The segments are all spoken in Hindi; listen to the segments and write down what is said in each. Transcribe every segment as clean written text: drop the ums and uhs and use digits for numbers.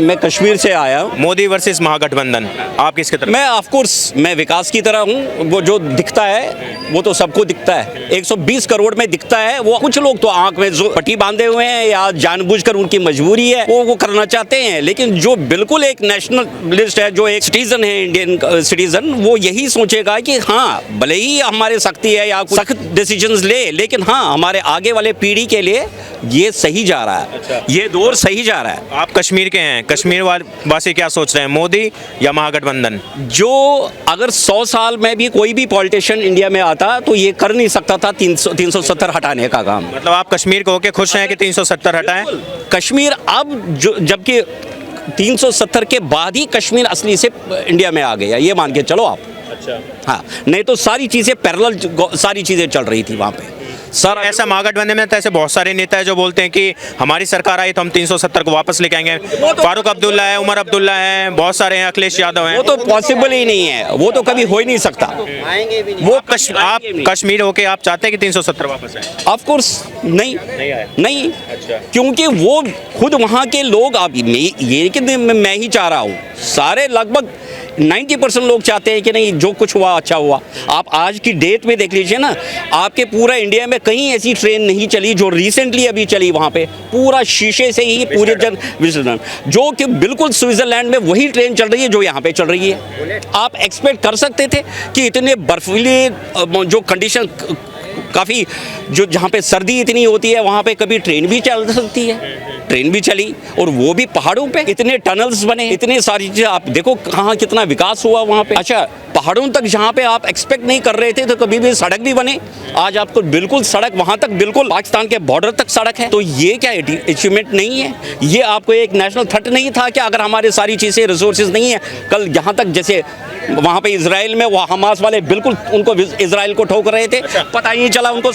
मैं कश्मीर से आया हूँ। मोदी वर्सेस महागठबंधन, आप किसके तरफ? मैं ऑफ कोर्स मैं विकास की तरह हूँ। वो जो दिखता है वो तो सबको दिखता है, 120 करोड़ में दिखता है। वो कुछ लोग तो आंख में जो पट्टी बांधे हुए हैं या जानबूझकर उनकी मजबूरी है वो करना चाहते हैं। लेकिन जो बिल्कुल एक नेशनलिस्ट है, जो एक सिटीजन है, इंडियन सिटीजन, वो यही सोचेगा कि हाँ भले ही हमारे सख्ती है या सख्त डिसीजंस ले, लेकिन हाँ हमारे आगे वाले पीढ़ी के लिए ये सही जा रहा है। अच्छा। ये दौर सही जा रहा है। आप कश्मीर के हैं, कश्मीर वासी क्या सोच रहे हैं, मोदी या महागठबंधन? जो अगर 100 साल में भी कोई भी पॉलिटिशियन इंडिया में आता तो ये कर नहीं सकता था 370 हटाने का काम। मतलब आप कश्मीर को होके खुश हैं कि 370 हटाएं? कश्मीर अब जो जबकि 370 के बाद ही कश्मीर असली से इंडिया में आ गया, ये मान के चलो आप। अच्छा। हाँ, नहीं तो सारी चीज़ें पैरेलल सारी चीज़ें चल रही थी वहाँ पे। सर ऐसा महागठबंधन में तो ऐसे बहुत सारे नेता है जो बोलते हैं कि हमारी सरकार आई तो हम 370 को वापस लेके आएंगे। फारूक अब्दुल्ला है, उमर अब्दुल्ला है, बहुत सारे हैं, अखिलेश यादव हैं। वो तो पॉसिबल ही नहीं है, वो तो कभी हो ही नहीं सकता। वो आप कश्मीर होके आप चाहते हैं कि 370 वापस आए? ऑफ कोर्स नहीं, आए। नहीं। अच्छा। क्योंकि वो खुद वहाँ के लोग, अब ये कि मैं ही चाह रहा हूँ, सारे लगभग 90% लोग चाहते हैं कि नहीं जो कुछ हुआ अच्छा हुआ। आप आज की डेट में देख लीजिए ना, आपके पूरा इंडिया में कहीं ऐसी ट्रेन नहीं चली जो रिसेंटली अभी चली वहाँ पे, पूरा शीशे से ही पूरे जो कि बिल्कुल स्विट्जरलैंड में वही ट्रेन चल रही है जो यहाँ पे चल रही है। आप एक्सपेक्ट कर सकते थे कि इतने बर्फीले जो कंडीशन काफ़ी जो जहाँ पे सर्दी इतनी होती है वहाँ पे कभी ट्रेन भी चल सकती है। ट्रेन भी चली, और वो भी पहाड़ों पे, इतने टनल्स बने, इतने सारी चीज़ें। आप देखो कहाँ कितना विकास हुआ वहाँ पे। अच्छा, पहाड़ों तक जहाँ पे आप एक्सपेक्ट नहीं कर रहे थे तो कभी भी सड़क भी बने। आज आपको बिल्कुल सड़क वहाँ तक, बिल्कुल पाकिस्तान के बॉर्डर तक सड़क है। तो ये क्या अचीवमेंट नहीं है? ये आपको एक नेशनल थ्रेट नहीं था कि अगर हमारे सारी चीज़ें रिसोर्सेज नहीं है? कल यहाँ तक जैसे वहाँ पे इजराइल में वो हमास वाले बिल्कुल उनको इजराइल को ठोक रहे थे, पता ही नहीं चला उनको।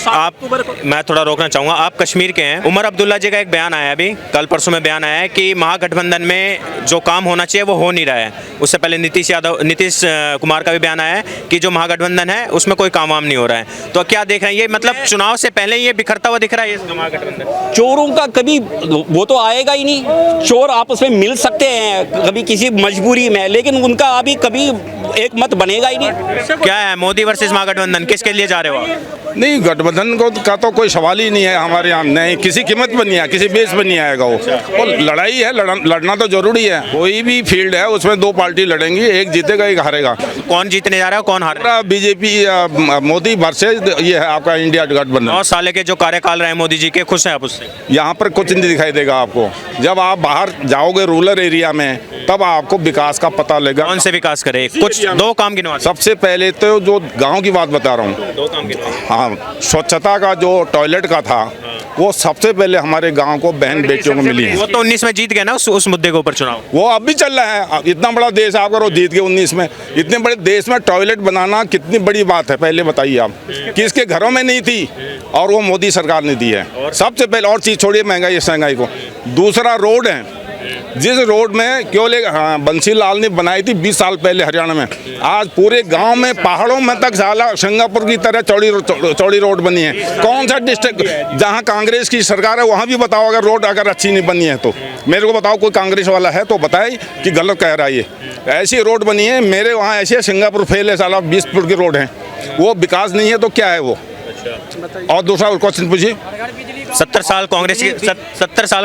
मैं थोड़ा रोकना चाहूँगा, आप कश्मीर के हैं। उमर अब्दुल्ला जी का एक बयान आया, अभी कल परसों में बयान आया है कि महागठबंधन में जो काम होना चाहिए वो हो नहीं रहा है। उससे पहले नीतीश कुमार का भी बयान आया है कि जो महागठबंधन है उसमें कोई काम वाम नहीं हो रहा है। तो क्या देख रहे हैं, ये मतलब चुनाव से पहले ये बिखरता हुआ दिख रहा है ये महागठबंधन? चोरों का कभी वो तो आएगा ही नहीं। चोर आपस में मिल सकते हैं कभी किसी मजबूरी में, लेकिन उनका अभी कभी एक मत बनेगा ही नहीं। क्या है मोदी वर्सेस महागठबंधन, किसके लिए जा रहे हो आप? नहीं, गठबंधन को का तो कोई सवाल ही नहीं है हमारे यहाँ। नहीं, किसी कीमत पर नहीं है, किसी बेस पर नहीं आएगा वो। और लड़ाई है, लड़ना तो जरूरी है। कोई भी फील्ड है उसमें दो पार्टी लड़ेंगी, एक जीतेगा एक हारेगा। कौन जीतने जा रहा है, कौन हार रहा है? बीजेपी मोदी वर्सेस ये है आपका इंडिया गठबंधन। 9 साल के जो कार्यकाल रहे मोदी जी के, खुश हैं आप उससे? यहाँ पर कुछ नहीं दिखाई देगा आपको। जब आप बाहर जाओगे रूरल एरिया में तब आपको विकास का पता लगेगा। कौन से विकास करे, कुछ दो काम गिनवा। सबसे पहले तो जो गाँव की बात बता रहा हूँ, दो काम गिनवा। हाँ, स्वच्छता का जो टॉयलेट का था वो सबसे पहले हमारे गांव को बहन बेटियों को मिली है। वो तो 19 में जीत गया ना उस मुद्दे के ऊपर चुनाव। वो अब भी चल रहा है। इतना बड़ा देश आप अगर जीत गए 19 में, इतने बड़े देश में टॉयलेट बनाना कितनी बड़ी बात है, पहले बताइए आप। किसके घरों में नहीं थी, और वो मोदी सरकार ने दी है सबसे पहले। और चीज़ छोड़िए महंगाई को। दूसरा रोड है, जिस रोड में केवल एक बंसी लाल ने बनाई थी 20 साल पहले हरियाणा में, आज पूरे गांव में पहाड़ों में तक साला सिंगापुर की तरह चौड़ी रोड बनी है। कौन सा डिस्ट्रिक्ट जहां कांग्रेस की सरकार है वहां भी बताओ, अगर रोड अगर अच्छी नहीं बनी है तो मेरे को बताओ। कोई कांग्रेस वाला है तो बताए कि गलत कह रहा है। ये ऐसी रोड बनी है, मेरे वहाँ ऐसे सिंगापुर फेल है साला, 20 फुट की रोड है। वो विकास नहीं है तो क्या है वो? और दूसरा क्वेश्चन पूछिए। 70 साल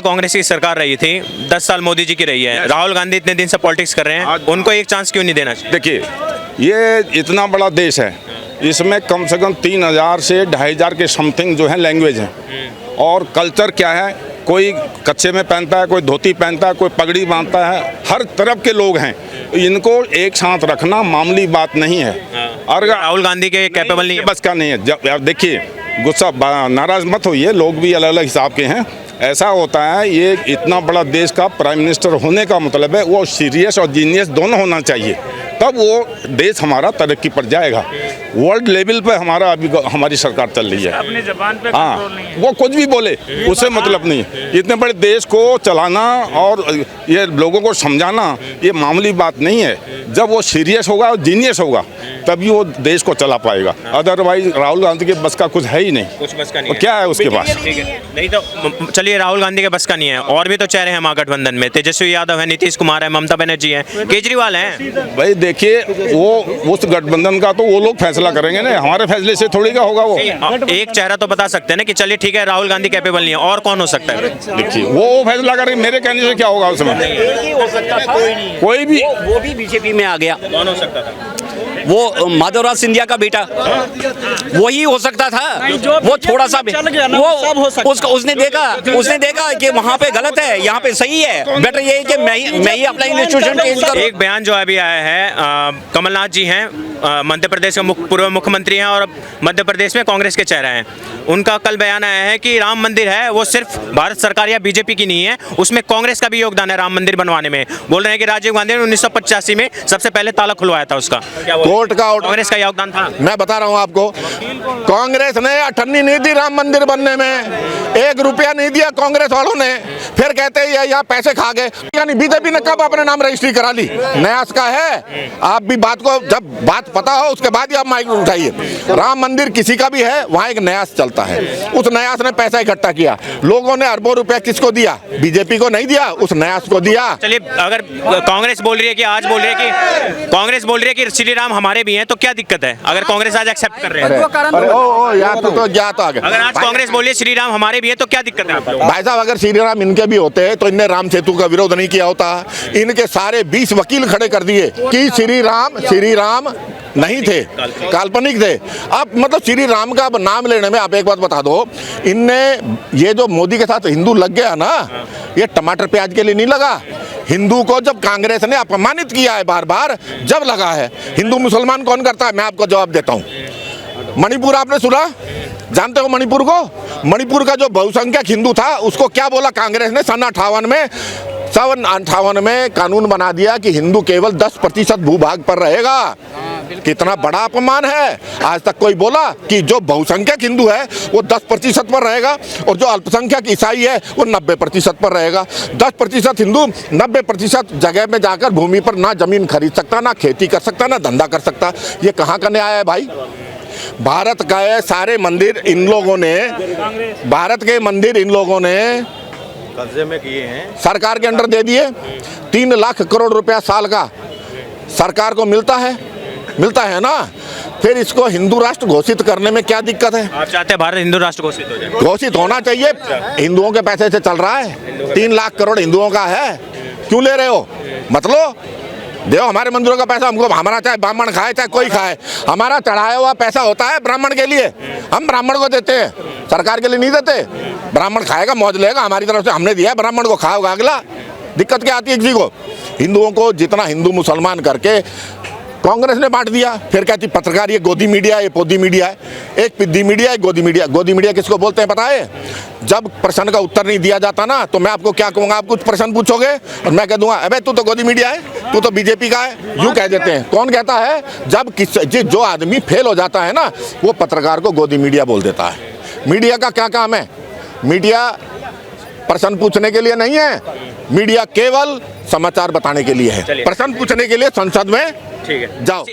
कांग्रेस की सरकार रही थी, 10 साल मोदी जी की रही है। राहुल गांधी इतने दिन से पॉलिटिक्स कर रहे हैं, उनको एक चांस क्यों नहीं देना चाहिए? देखिए, ये इतना बड़ा देश है, इसमें कम से कम 3000 से 2500 के समथिंग जो है लैंग्वेज हैं। और कल्चर क्या है, कोई कच्चे में पहनता है, कोई धोती पहनता है, कोई पगड़ी बांधता है, हर तरफ के लोग हैं। इनको एक साथ रखना मामूली बात नहीं है। और राहुल गांधी के कैपेबल नहीं है, बस का नहीं है। जब देखिए, गुस्सा नाराज मत होइए, लोग भी अलग अलग हिसाब के हैं। ऐसा होता है, ये इतना बड़ा देश का प्राइम मिनिस्टर होने का मतलब है वो सीरियस और जीनियस दोनों होना चाहिए, तब वो देश हमारा तरक्की पर जाएगा। वर्ल्ड लेवल पे हमारा अभी हमारी सरकार चल रही है। अपनी जबान पे हाँ, कंट्रोल नहीं है। वो कुछ भी बोले उससे मतलब नहीं। इतने बड़े देश को चलाना और ये लोगों को समझाना ये मामूली बात नहीं है। जब वो सीरियस होगा और जीनियस होगा तभी वो देश को चला पाएगा। अदरवाइज राहुल गांधी के बस का कुछ है ही नहीं। कुछ बस का नहीं और क्या है उसके पास? ठीक है, नहीं तो चलिए राहुल गांधी के बस का नहीं है, और भी तो चेहरे हैं महागठबंधन में। तेजस्वी यादव है, नीतीश कुमार है, ममता बनर्जी है, केजरीवाल हैं। भाई देखिए, वो उस गठबंधन का तो वो लोग फैसला करेंगे ना, हमारे फैसले से थोड़ी का होगा वो। एक चेहरा तो बता सकते हैं ना कि चलिए ठीक है राहुल गांधी कैपेबल नहीं है, और कौन हो सकता है? देखिए वो फैसला करेंगे, मेरे कहने से क्या होगा उसमें? हो सकता था, कोई भी वो भी बीजेपी में आ गया। कौन हो सकता था? वो माधवराज सिंधिया का बेटा, वही हो सकता था। वो थोड़ा सा भी वो उसने देखा कि वहाँ पे गलत है, यहाँ पे सही है। बेटर ये है कि मैं ही अपना इंस्टीट्यूशन चेंज करूँ। एक बयान जो अभी आया है, कमलनाथ जी हैं, मध्य प्रदेश के पूर्व मुख्यमंत्री हैं और मध्य प्रदेश में कांग्रेस के चेहरा हैं। उनका कल बयान आया है कि राम मंदिर है वो सिर्फ भारत सरकार या बीजेपी की नहीं है, उसमें कांग्रेस का भी योगदान है राम मंदिर बनवाने में। बोल रहे हैं कि राजीव गांधी ने 1985 में सबसे पहले ताला खुलवाया था उसका। कोर्ट का ऑर्डर, कांग्रेस का योगदान था। मैं बता रहा हूँ आपको, कांग्रेस ने अठन्नी नहीं दी राम मंदिर बनने में, 1 रुपया नहीं दिया कांग्रेस वालों ने। फिर कहते हैं यहाँ पैसे खा गए, यानी बीजेपी ने कब अपने नाम रजिस्ट्री करा ली? न्यास का है। आप भी बात को, जब बात पता हो उसके बाद ही आप माइक उठाइए। राम मंदिर किसी का भी है, वहाँ एक न्यास चलता है। उस न्यास ने पैसा इकट्ठा किया, लोगों ने अरबों रुपया किसको दिया? बीजेपी को नहीं दिया, उस न्यास को दिया। चलिए, अगर कांग्रेस बोल रही है कि आज बोल रही है कि कांग्रेस बोल रही है कि श्री राम हमारे भी हैं, तो क्या दिक्कत है अगर कांग्रेस आज एक्सेप्ट कर रहे हैं? अरे ओ या तो जा तो आगे। अगर आज कांग्रेस बोल रही है श्री राम हमारे भी हैं, तो क्या दिक्कत है आप लोगों को? भाई साहब, अगर श्री राम इनके भी होते तो इनने राम सेतु का विरोध नहीं किया होता। इनके सारे 20 वकील खड़े कर दिए कि श्री राम नहीं थे, काल्पनिक थे। अब मतलब श्री राम का नाम लेने में, आप एक बात बता दो, इनने ये जो मोदी के साथ हिंदू लग गया ना, ये टमाटर प्याज के लिए नहीं लगा। हिंदू को जब कांग्रेस ने अपमानित किया है बार बार, जब लगा है। हिंदू मुसलमान कौन करता है? मैं आपको जवाब देता हूँ। मणिपुर आपने सुना? जानते हो मणिपुर को? मणिपुर का जो बहुसंख्यक हिंदू था उसको क्या बोला कांग्रेस ने? सन 58 में कानून बना दिया कि हिंदू केवल 10% भूभाग पर रहेगा। कितना बड़ा अपमान है। आज तक कोई बोला कि जो बहुसंख्यक हिंदू है वो 10% पर रहेगा और जो अल्पसंख्यक ईसाई है वो 90% पर रहेगा। 10% हिंदू 90% जगह में जाकर भूमि पर ना जमीन खरीद सकता, ना खेती कर सकता, ना धंधा कर सकता। ये कहाँ का न्याय है भाई? भारत का सारे मंदिर इन लोगों ने, भारत के मंदिर इन लोगों ने कब्जे में किए हैं, सरकार के अंडर दे दिए। 3 लाख करोड़ रुपया साल का सरकार को मिलता है ना। फिर इसको हिंदू राष्ट्र घोषित करने में क्या दिक्कत है? आप चाहते हैं भारत हिंदू राष्ट्र घोषित हो जाए? घोषित होना चाहिए। हिंदुओं के पैसे से चल रहा है, 3 लाख करोड़ हिंदुओं का है। क्यों ले रहे हो? मत लो, दो हमारे मंदिरों का पैसा हमको। हमारा चाहे ब्राह्मण खाए चाहे कोई खाए, हमारा चढ़ाया हुआ पैसा होता है ब्राह्मण के लिए, हम ब्राह्मण को देते हैं, सरकार के लिए नहीं देते। ब्राह्मण खाएगा, मौज लेगा, हमारी तरफ से हमने दिया, ब्राह्मण को खाओगा अगला। दिक्कत क्या आती है किसी को? हिंदुओं को जितना हिंदू मुसलमान करके कांग्रेस ने बांट दिया। फिर कहती पत्रकार ये गोदी मीडिया है, ये पोदी मीडिया है। एक पिद्दी मीडिया है, गोदी मीडिया। गोदी मीडिया किसको बोलते हैं पता है? जब प्रश्न का उत्तर नहीं दिया जाता ना, तो मैं आपको क्या कहूँगा, आप कुछ प्रश्न पूछोगे और मैं कह दूंगा अबे तू तो गोदी मीडिया है, तू तो बीजेपी का है, यूँ कह देते हैं। कौन कहता है? जब जो आदमी फेल हो जाता है ना, वो पत्रकार को गोदी मीडिया बोल देता है। मीडिया का क्या काम है? मीडिया प्रश्न पूछने के लिए नहीं है, मीडिया केवल समाचार बताने के लिए है। प्रश्न पूछने के लिए संसद में ठीक है, जाओ।